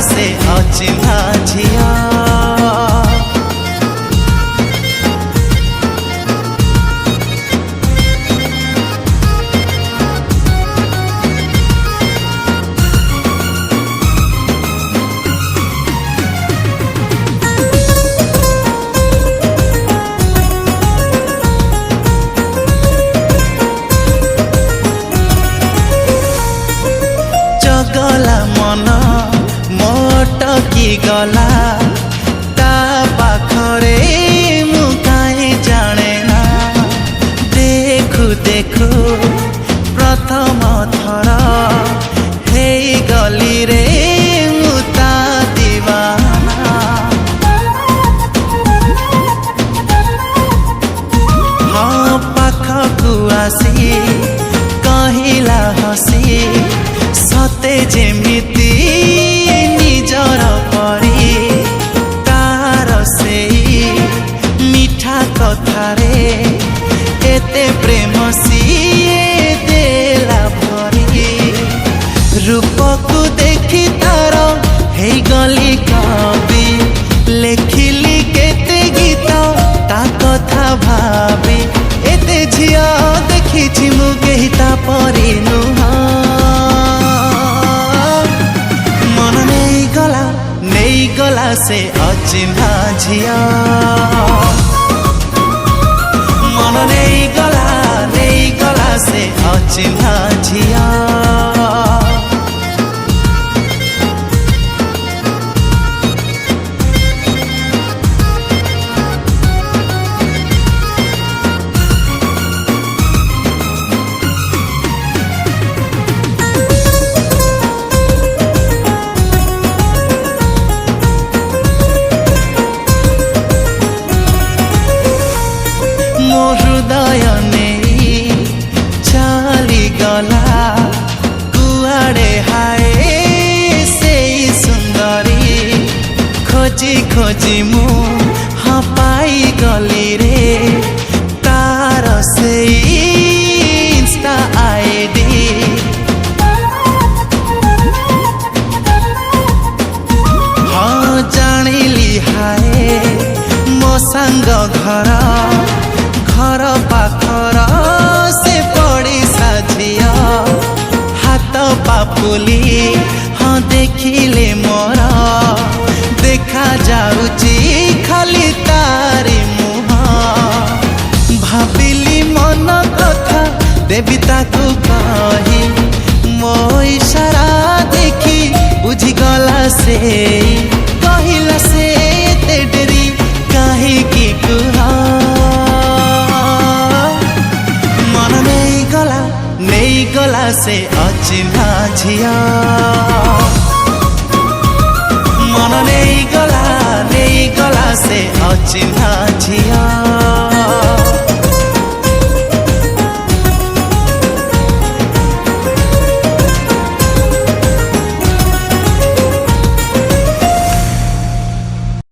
से अचिन्हा झिया। गला मन मोटकी गला ता पाखरे मु काहे जाने ना। देखु देखु प्रथम थर हे गली रे मु ता दीवाना। हाँ पाखकु आसी कहिला हसी सते जेमिति निजर परी तार सेई मिठा कथारे एते प्रेम सिए देला भरी। रूपकु देखि तार हे गली कवि लेखिली केते गीत ता कथा भाबी। एते झिया देखिछि मु केहि ता परी नुहा। गला से अचिन्हा झिया मन नहीं गला से अचिन्हा झिया। मो हृदय नहीं चली गला कुआड़े हाय से सुंदरी। खोजी खोजी मु हाँ पाई गली रे तार से इंस्टा आईडी। हाँ जानिली हाय मो सांग घर घर पाखर से पड़ी साझिया। हाथ पापुली हाँ देखिले मोर देखा जाउची खाली तारी मुहा। भाबिली मन कथा देवी ताकू कही मो इशारा देखी बुझिगला से कहिला से ते डेरी काहे की कुहा। गला से अचिन्हा झिया।